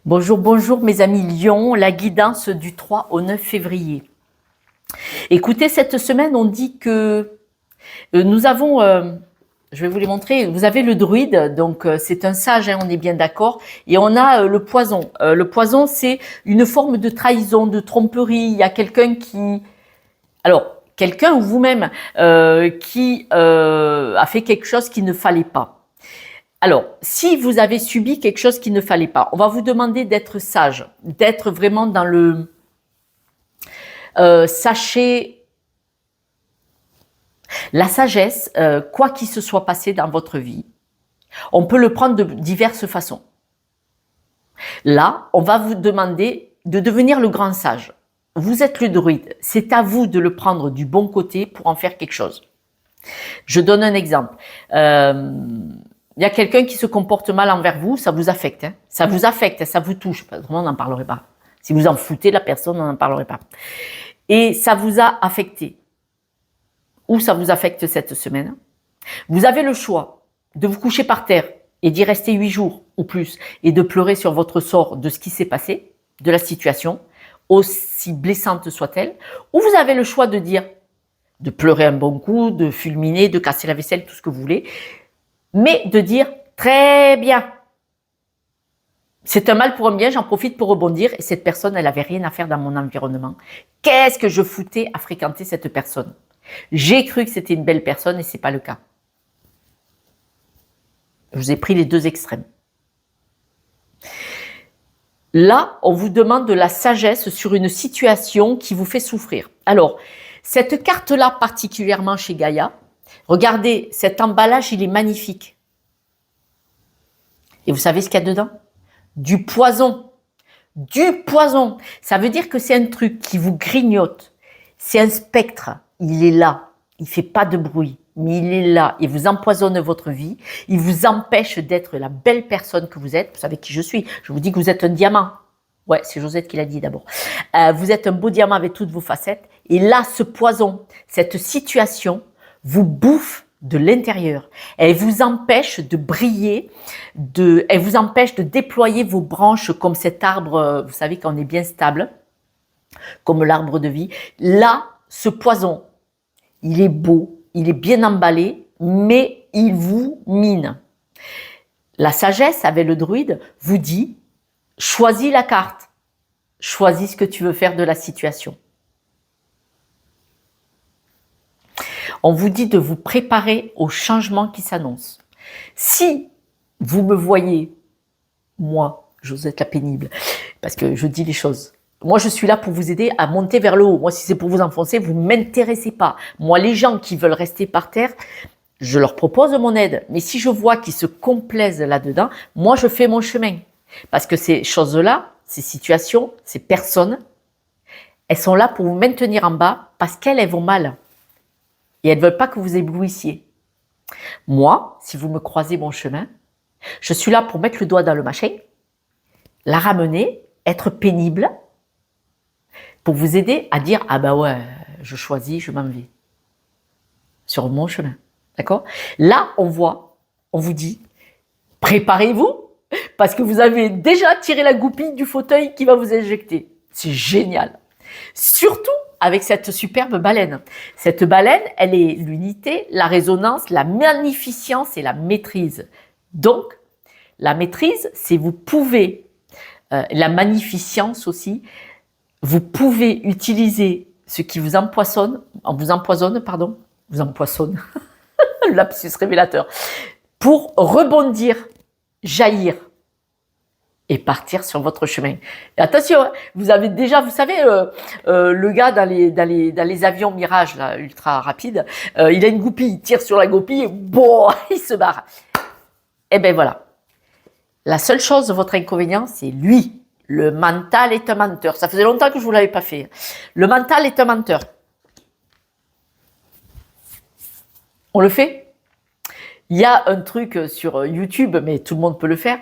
Bonjour, bonjour mes amis Lion, la guidance du 3 au 9 février. Écoutez, cette semaine, on dit que nous avons, je vais vous les montrer, vous avez le druide, donc c'est un sage, hein, on est bien d'accord, et on a le poison. Le poison, c'est une forme de trahison, de tromperie. Il y a quelqu'un qui... Alors, quelqu'un ou vous-même qui a fait quelque chose qu'il ne fallait pas. Alors, si vous avez subi quelque chose qu'il ne fallait pas, on va vous demander d'être sage, d'être vraiment dans le... sachez la sagesse, quoi qu'il se soit passé dans votre vie, on peut le prendre de diverses façons. Là, on va vous demander de devenir le grand sage. Vous êtes le druide, c'est à vous de le prendre du bon côté pour en faire quelque chose. Je donne un exemple. Il y a quelqu'un qui se comporte mal envers vous, ça vous affecte. Hein. Ça vous affecte, ça vous touche. Autrement, on n'en parlerait pas. Si vous en foutez de la personne, on n'en parlerait pas. Et ça vous a affecté. Ou ça vous affecte cette semaine. Vous avez le choix de vous coucher par terre et d'y rester 8 jours ou plus et de pleurer sur votre sort de ce qui s'est passé, de la situation, aussi blessante soit-elle. Ou vous avez le choix de dire, de pleurer un bon coup, de fulminer, de casser la vaisselle, tout ce que vous voulez, mais de dire très bien. C'est un mal pour un bien, j'en profite pour rebondir et cette personne, elle n'avait rien à faire dans mon environnement. Qu'est-ce que je foutais à fréquenter cette personne? J'ai cru que c'était une belle personne et c'est pas le cas. Je vous ai pris les deux extrêmes. Là, on vous demande de la sagesse sur une situation qui vous fait souffrir. Alors, cette carte-là particulièrement chez Gaïa, regardez, cet emballage, il est magnifique. Et vous savez ce qu'il y a dedans? Du poison. Du poison. Ça veut dire que c'est un truc qui vous grignote. C'est un spectre. Il est là. Il ne fait pas de bruit. Mais il est là. Il vous empoisonne votre vie. Il vous empêche d'être la belle personne que vous êtes. Vous savez qui je suis. Je vous dis que vous êtes un diamant. Ouais, c'est Josette qui l'a dit d'abord. Vous êtes un beau diamant avec toutes vos facettes. Et là, ce poison, cette situation, vous bouffe de l'intérieur. Elle vous empêche de briller, elle vous empêche de déployer vos branches comme cet arbre, vous savez, quand on est bien stable, comme l'arbre de vie. Là, ce poison, il est beau, il est bien emballé, mais il vous mine. La sagesse, avec le druide, vous dit, choisis la carte, choisis ce que tu veux faire de la situation. On vous dit de vous préparer au changement qui s'annonce. Si vous me voyez, moi, Josette la pénible, parce que je dis les choses, moi je suis là pour vous aider à monter vers le haut. Moi si c'est pour vous enfoncer, vous ne m'intéressez pas. Moi les gens qui veulent rester par terre, je leur propose mon aide. Mais si je vois qu'ils se complaisent là-dedans, moi je fais mon chemin. Parce que ces choses-là, ces situations, ces personnes, elles sont là pour vous maintenir en bas parce qu'elles vont mal. Et elles ne veulent pas que vous éblouissiez. Moi, si vous me croisez mon chemin, je suis là pour mettre le doigt dans le machin, la ramener, être pénible, pour vous aider à dire « Ah ben ouais, je choisis, je m'en vais. » Sur mon chemin. D'accord? Là, on vous dit « Préparez-vous, parce que vous avez déjà tiré la goupille du fauteuil qui va vous injecter. » C'est génial. Surtout avec cette superbe baleine. Cette baleine, elle est l'unité, la résonance, la magnificence et la maîtrise. Donc, la maîtrise, c'est vous pouvez, la magnificence aussi, vous pouvez utiliser ce qui vous empoisonne, lapsus révélateur, pour rebondir, jaillir et partir sur votre chemin. Et attention, vous avez déjà, vous savez, le gars dans les avions Mirage, là, ultra rapides, il a une goupille, il tire sur la goupille, et bon, il se barre. Et ben voilà. La seule chose, votre inconvénient, c'est lui. Le mental est un menteur. Ça faisait longtemps que je ne vous l'avais pas fait. Le mental est un menteur. On le fait? Il y a un truc sur YouTube, mais tout le monde peut le faire.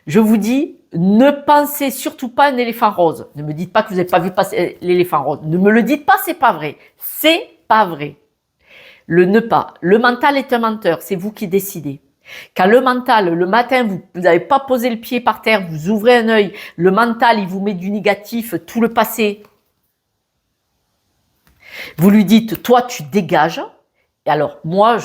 Je vous dis, ne pensez surtout pas à un éléphant rose. Ne me dites pas que vous n'avez pas vu passer l'éléphant rose. Ne me le dites pas, c'est pas vrai. C'est pas vrai. Le ne pas. Le mental est un menteur, c'est vous qui décidez. Quand le mental, le matin, vous n'avez pas posé le pied par terre, vous ouvrez un œil, le mental, il vous met du négatif, tout le passé. Vous lui dites, toi, tu dégages. Et alors, moi,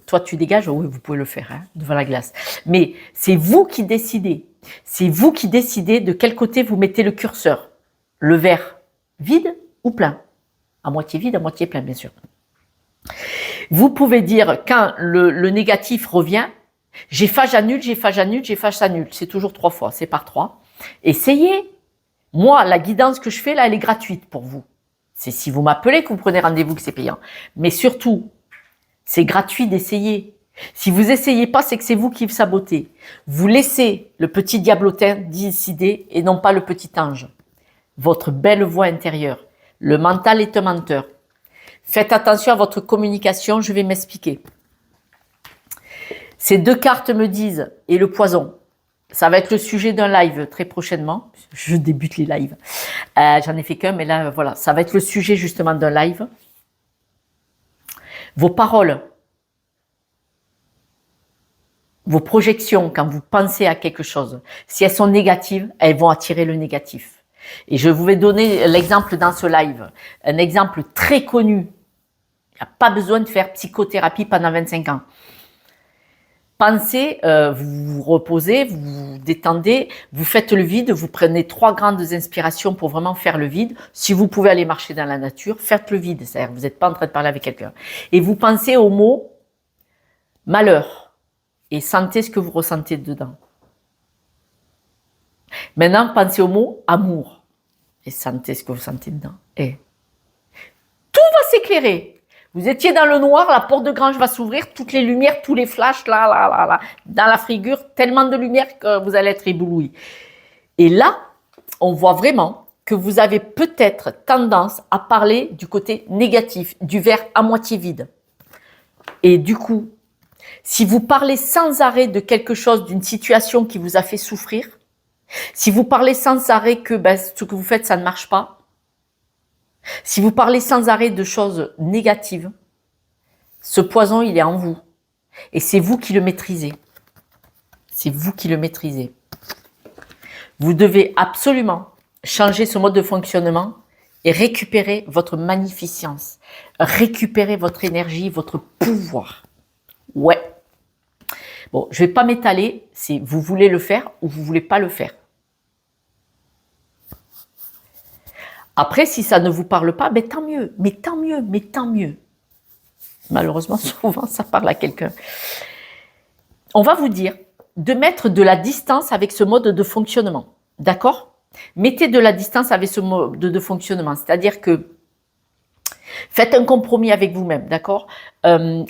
toi, tu dégages, oui, vous pouvez le faire, hein, devant la glace. Mais c'est vous qui décidez. C'est vous qui décidez de quel côté vous mettez le curseur. Le verre vide ou plein. À moitié vide, à moitié plein, bien sûr. Vous pouvez dire, quand le négatif revient, j'efface, j'annule, j'efface, j'annule, j'efface, j'annule. C'est toujours 3 fois, c'est par 3. Essayez. Moi, la guidance que je fais là, elle est gratuite pour vous. C'est si vous m'appelez que vous prenez rendez-vous que c'est payant. Mais surtout, c'est gratuit d'essayer. Si vous essayez pas, c'est que c'est vous qui vous sabotez. Vous laissez le petit diablotin décider et non pas le petit ange. Votre belle voix intérieure. Le mental est un menteur. Faites attention à votre communication, je vais m'expliquer. Ces 2 cartes me disent, et le poison, ça va être le sujet d'un live très prochainement. Je débute les lives. J'en ai fait qu'un, mais là, voilà, ça va être le sujet justement d'un live. Vos paroles, vos projections, quand vous pensez à quelque chose, si elles sont négatives, elles vont attirer le négatif. Et je vous vais donner l'exemple dans ce live. Un exemple très connu. Il n'y a pas besoin de faire psychothérapie pendant 25 ans. Pensez, vous vous reposez, vous vous détendez, vous faites le vide, vous prenez 3 grandes inspirations pour vraiment faire le vide. Si vous pouvez aller marcher dans la nature, faites le vide, c'est-à-dire vous n'êtes pas en train de parler avec quelqu'un. Et vous pensez au mot malheur et sentez ce que vous ressentez dedans. Maintenant, pensez au mot amour et sentez ce que vous sentez dedans. Et tout va s'éclairer. Vous étiez dans le noir, la porte de grange va s'ouvrir, toutes les lumières, tous les flashs, là, dans la figure, tellement de lumière que vous allez être ébloui. Et là, on voit vraiment que vous avez peut-être tendance à parler du côté négatif, du verre à moitié vide. Et du coup, si vous parlez sans arrêt de quelque chose, d'une situation qui vous a fait souffrir, si vous parlez sans arrêt que ce que vous faites, ça ne marche pas, si vous parlez sans arrêt de choses négatives, ce poison, il est en vous. Et c'est vous qui le maîtrisez. C'est vous qui le maîtrisez. Vous devez absolument changer ce mode de fonctionnement et récupérer votre magnificence. Récupérer votre énergie, votre pouvoir. Ouais. Bon, je ne vais pas m'étaler. C'est vous voulez le faire ou vous ne voulez pas le faire. Après, si ça ne vous parle pas, tant mieux, mais tant mieux, mais tant mieux. Malheureusement, souvent, ça parle à quelqu'un. On va vous dire de mettre de la distance avec ce mode de fonctionnement. D'accord? Mettez de la distance avec ce mode de fonctionnement. C'est-à-dire que faites un compromis avec vous-même, d'accord?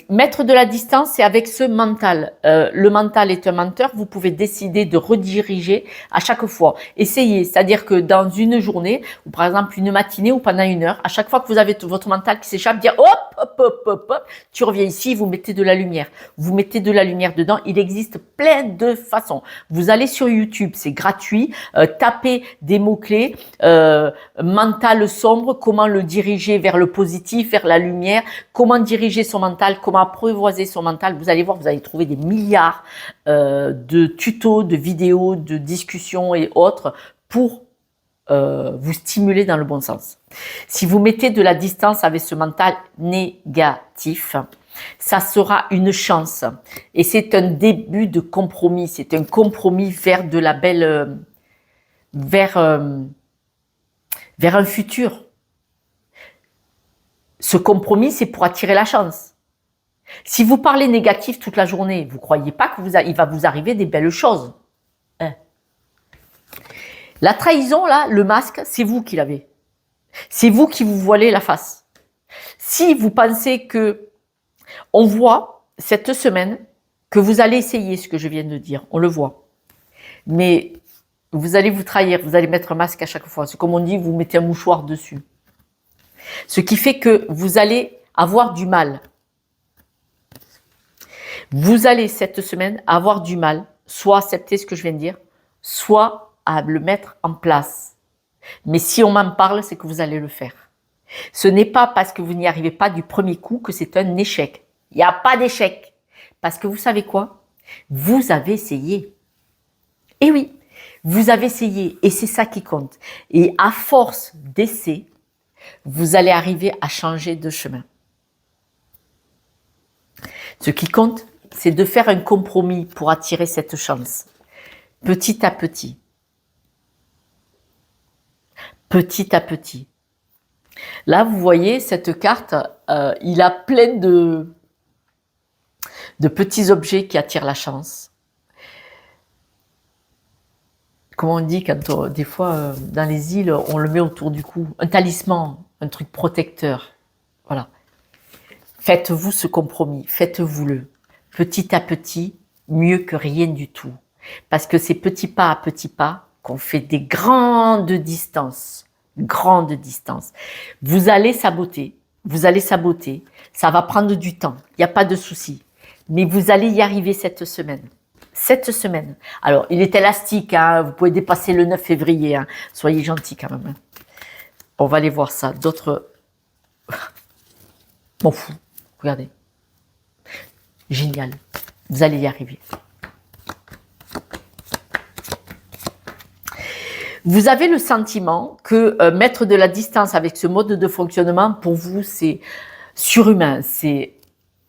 Mettre de la distance, c'est avec ce mental. Le mental est un menteur, vous pouvez décider de rediriger à chaque fois. Essayez, c'est-à-dire que dans une journée, ou par exemple une matinée ou pendant 1 heure, à chaque fois que vous avez votre mental qui s'échappe, dire hop, hop, hop, hop, hop, tu reviens ici, vous mettez de la lumière. Vous mettez de la lumière dedans, il existe plein de façons. Vous allez sur YouTube, c'est gratuit, tapez des mots-clés, mental sombre, comment le diriger vers le positif, vers la lumière, comment diriger son mental, comment apprivoiser son mental. Vous allez voir, vous allez trouver des milliards de tutos, de vidéos, de discussions et autres pour vous stimuler dans le bon sens. Si vous mettez de la distance avec ce mental négatif, ça sera une chance. Et c'est un début de compromis. C'est un compromis vers de la belle... vers un futur. Ce compromis, c'est pour attirer la chance. Si vous parlez négatif toute la journée, vous ne croyez pas qu'il va vous arriver des belles choses. Hein? La trahison, là, le masque, c'est vous qui l'avez. C'est vous qui vous voilez la face. Si vous pensez que, on voit cette semaine que vous allez essayer ce que je viens de dire, on le voit. Mais vous allez vous trahir, vous allez mettre un masque à chaque fois. C'est comme on dit, vous mettez un mouchoir dessus. Ce qui fait que vous allez avoir du mal. Vous allez cette semaine avoir du mal, soit accepter ce que je viens de dire, soit à le mettre en place. Mais si on m'en parle, c'est que vous allez le faire. Ce n'est pas parce que vous n'y arrivez pas du premier coup que c'est un échec. Il n'y a pas d'échec. Parce que vous savez quoi? Vous avez essayé. Et oui, vous avez essayé et c'est ça qui compte. Et à force d'essais, vous allez arriver à changer de chemin. Ce qui compte, c'est de faire un compromis pour attirer cette chance. Petit à petit. Petit à petit. Là, vous voyez, cette carte, il a plein de petits objets qui attirent la chance. Comment on dit quand des fois, dans les îles, on le met autour du cou. Un talisman, un truc protecteur. Voilà. Faites-vous ce compromis, faites-vous-le. Petit à petit, mieux que rien du tout. Parce que c'est petit pas qu'on fait des grandes distances. Grandes distances. Vous allez saboter, ça va prendre du temps, il n'y a pas de souci. Mais vous allez y arriver cette semaine. Cette semaine. Alors, il est élastique, hein, vous pouvez dépasser le 9 février, hein. Soyez gentils quand même. Hein. On va aller voir ça. D'autres... M'en fous, regardez. Génial, vous allez y arriver. Vous avez le sentiment que mettre de la distance avec ce mode de fonctionnement, pour vous, c'est surhumain, c'est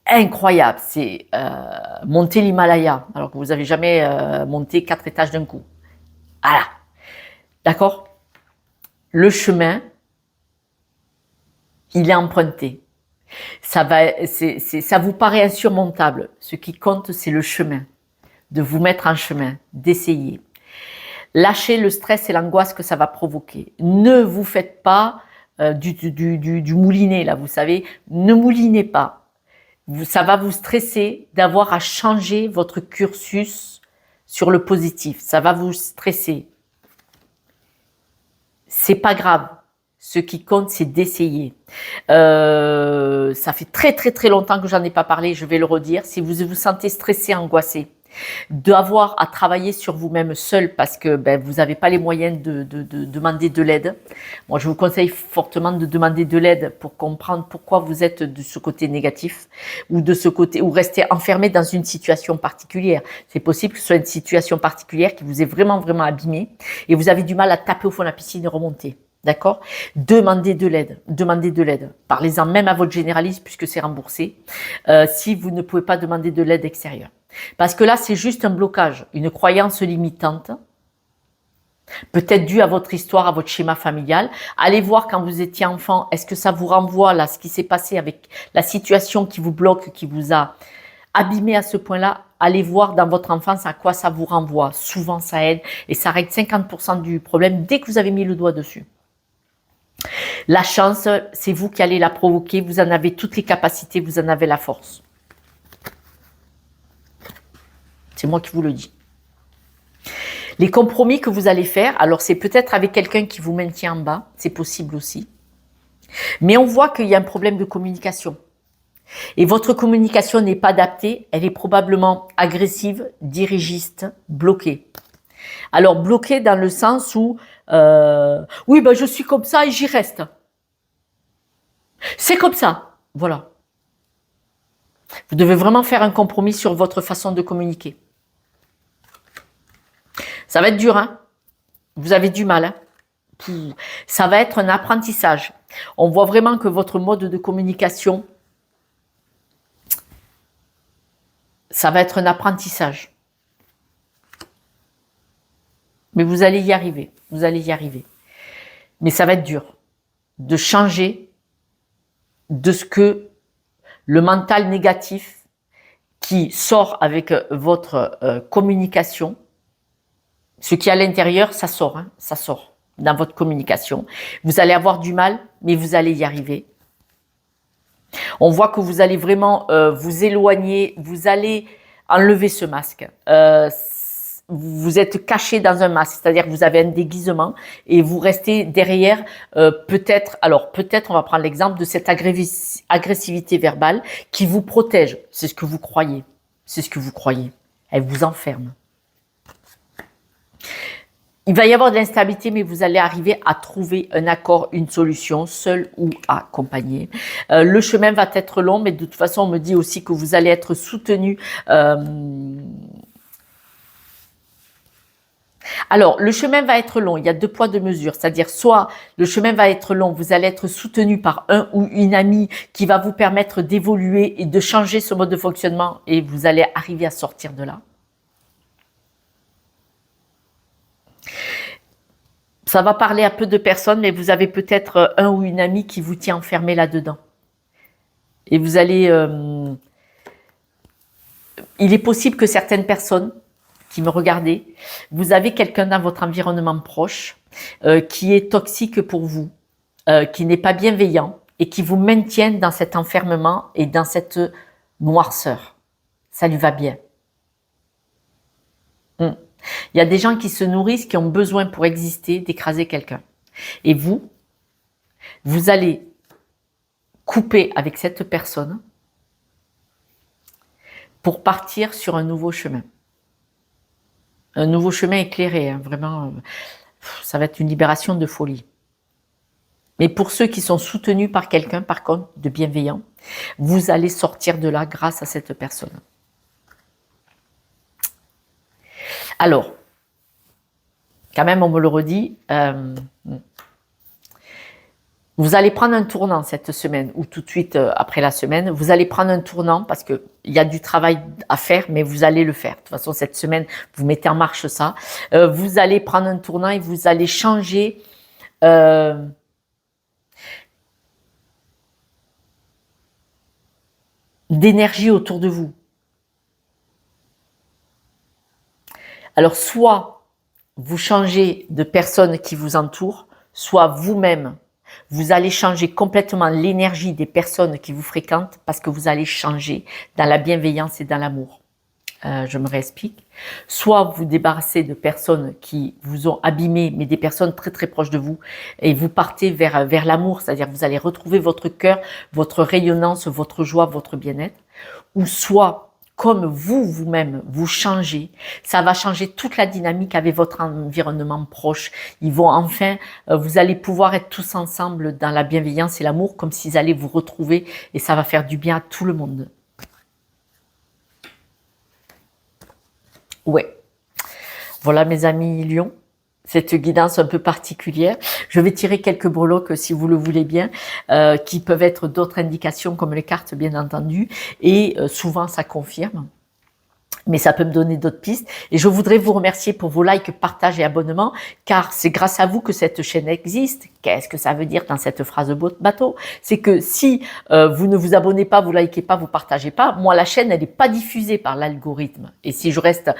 incroyable, c'est monter l'Himalaya, alors que vous n'avez jamais monté 4 étages d'un coup. Voilà, d'accord? Le chemin, il est emprunté. Ça vous paraît insurmontable. Ce qui compte, c'est le chemin, de vous mettre en chemin, d'essayer. Lâchez le stress et l'angoisse que ça va provoquer. Ne vous faites pas du moulinet, là, vous savez. Ne moulinez pas. Ça va vous stresser d'avoir à changer votre cursus sur le positif. Ça va vous stresser. C'est pas grave. Ce qui compte, c'est d'essayer. Ça fait très longtemps que j'en ai pas parlé, je vais le redire. Si vous vous sentez stressé, angoissé, d'avoir à travailler sur vous-même seul parce que vous n'avez pas les moyens de demander de l'aide. Moi, je vous conseille fortement de demander de l'aide pour comprendre pourquoi vous êtes de ce côté négatif ou de ce côté, ou rester enfermé dans une situation particulière. C'est possible que ce soit une situation particulière qui vous ait vraiment abîmé et vous avez du mal à taper au fond de la piscine et remonter. D'accord? Demandez de l'aide. Parlez-en même à votre généraliste puisque c'est remboursé. Si vous ne pouvez pas demander de l'aide extérieure. Parce que là, c'est juste un blocage, une croyance limitante, peut-être due à votre histoire, à votre schéma familial. Allez voir quand vous étiez enfant, est-ce que ça vous renvoie là, ce qui s'est passé avec la situation qui vous bloque, qui vous a abîmé à ce point-là. Allez voir dans votre enfance à quoi ça vous renvoie. Souvent, ça aide et ça règle 50% du problème dès que vous avez mis le doigt dessus. La chance, c'est vous qui allez la provoquer. Vous en avez toutes les capacités, vous en avez la force. C'est moi qui vous le dis. Les compromis que vous allez faire, alors c'est peut-être avec quelqu'un qui vous maintient en bas, c'est possible aussi. Mais on voit qu'il y a un problème de communication. Et votre communication n'est pas adaptée, elle est probablement agressive, dirigiste, bloquée. Alors bloquée dans le sens où, oui, je suis comme ça et j'y reste. C'est comme ça, voilà. Vous devez vraiment faire un compromis sur votre façon de communiquer. Ça va être dur, hein? Vous avez du mal, hein? Ça va être un apprentissage. On voit vraiment que votre mode de communication, ça va être un apprentissage. Mais vous allez y arriver. Vous allez y arriver. Mais ça va être dur de changer de ce que le mental négatif qui sort avec votre communication. Ce qui est à l'intérieur, ça sort, hein, ça sort dans votre communication. Vous allez avoir du mal, mais vous allez y arriver. On voit que vous allez vraiment vous éloigner, vous allez enlever ce masque. Vous êtes caché dans un masque, c'est-à-dire que vous avez un déguisement et vous restez derrière peut-être, on va prendre l'exemple de cette agressivité verbale qui vous protège. C'est ce que vous croyez. C'est ce que vous croyez. Elle vous enferme. il va y avoir de l'instabilité, mais vous allez arriver à trouver un accord, une solution, seul ou accompagné. Le chemin va être long, mais de toute façon, on me dit aussi que vous allez être soutenu. Alors, le chemin va être long, il y a 2 poids 2 mesures, c'est-à-dire soit le chemin va être long, vous allez être soutenu par un ou une amie qui va vous permettre d'évoluer et de changer ce mode de fonctionnement et vous allez arriver à sortir de là. Ça va parler à peu de personnes, mais vous avez peut-être un ou une amie qui vous tient enfermé là-dedans. Et vous allez... il est possible que certaines personnes qui me regardez, vous avez quelqu'un dans votre environnement proche qui est toxique pour vous, qui n'est pas bienveillant et qui vous maintient dans cet enfermement et dans cette noirceur. Ça lui va bien. Il y a des gens qui se nourrissent, qui ont besoin pour exister d'écraser quelqu'un. Et vous, vous allez couper avec cette personne pour partir sur un nouveau chemin. Un nouveau chemin éclairé, hein, vraiment, ça va être une libération de folie. Mais pour ceux qui sont soutenus par quelqu'un, par contre, de bienveillant, vous allez sortir de là grâce à cette personne. Alors, quand même, on me le redit, vous allez prendre un tournant cette semaine ou tout de suite après la semaine. Vous allez prendre un tournant parce qu'il y a du travail à faire, mais vous allez le faire. De toute façon, cette semaine, vous mettez en marche ça. Vous allez prendre un tournant et vous allez changer d'énergie autour de vous. Alors, soit vous changez de personnes qui vous entourent, soit vous-même, vous allez changer complètement l'énergie des personnes qui vous fréquentent parce que vous allez changer dans la bienveillance et dans l'amour. Je me réexplique. Soit vous débarrassez de personnes qui vous ont abîmé, mais des personnes très très proches de vous, et vous partez vers l'amour, c'est-à-dire vous allez retrouver votre cœur, votre rayonnance, votre joie, votre bien-être. Ou soit comme vous-même, vous changez, ça va changer toute la dynamique avec votre environnement proche. Ils vont enfin, vous allez pouvoir être tous ensemble dans la bienveillance et l'amour, comme s'ils allaient vous retrouver, et ça va faire du bien à tout le monde. Ouais. Voilà mes amis Lions, cette guidance un peu particulière. Je vais tirer quelques breloques si vous le voulez bien, qui peuvent être d'autres indications comme les cartes bien entendu, et souvent ça confirme. Mais ça peut me donner d'autres pistes. Et je voudrais vous remercier pour vos likes, partages et abonnements, car c'est grâce à vous que cette chaîne existe. Qu'est-ce que ça veut dire dans cette phrase bateau? C'est que si vous ne vous abonnez pas, vous likez pas, vous partagez pas, moi la chaîne elle n'est pas diffusée par l'algorithme. Et si je reste,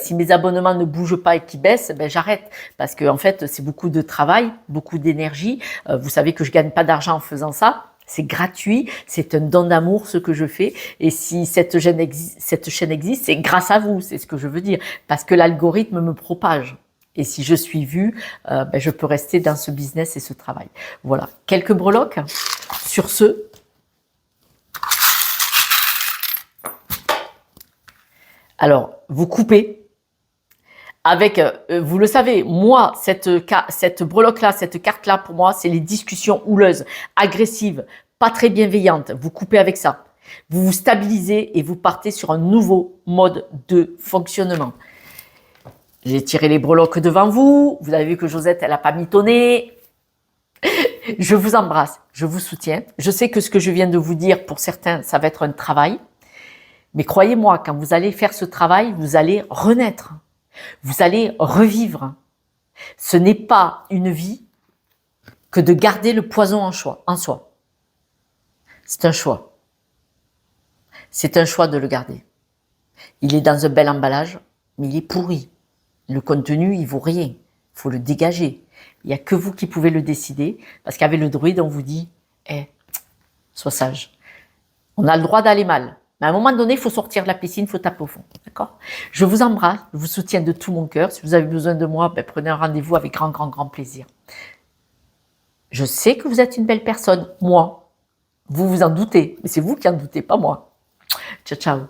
si mes abonnements ne bougent pas et qui baissent, ben j'arrête. Parce que en fait c'est beaucoup de travail, beaucoup d'énergie. Vous savez que je gagne pas d'argent en faisant ça. C'est gratuit, c'est un don d'amour ce que je fais. Et si cette chaîne existe, c'est grâce à vous, c'est ce que je veux dire. Parce que l'algorithme me propage. Et si je suis vue, ben je peux rester dans ce business et ce travail. Voilà, quelques breloques. Sur ce, alors, vous coupez. Avec, vous le savez, moi, cette breloque-là, cette carte-là, pour moi, c'est les discussions houleuses, agressives, pas très bienveillantes. Vous coupez avec ça. Vous vous stabilisez et vous partez sur un nouveau mode de fonctionnement. J'ai tiré les breloques devant vous. Vous avez vu que Josette, elle n'a pas mitonné. Je vous embrasse, je vous soutiens. Je sais que ce que je viens de vous dire, pour certains, ça va être un travail. Mais croyez-moi, quand vous allez faire ce travail, vous allez renaître. Vous allez revivre. Ce n'est pas une vie que de garder le poison en soi. C'est un choix. C'est un choix de le garder. Il est dans un bel emballage, mais il est pourri. Le contenu, il vaut rien. Il faut le dégager. Il n'y a que vous qui pouvez le décider, parce qu'avec le druide, on vous dit sois sage. On a le droit d'aller mal. Mais à un moment donné, il faut sortir de la piscine, il faut taper au fond. D'accord? Je vous embrasse, je vous soutiens de tout mon cœur. Si vous avez besoin de moi, prenez un rendez-vous avec grand, grand, grand plaisir. Je sais que vous êtes une belle personne. Moi, vous vous en doutez. Mais c'est vous qui en doutez, pas moi. Ciao, ciao.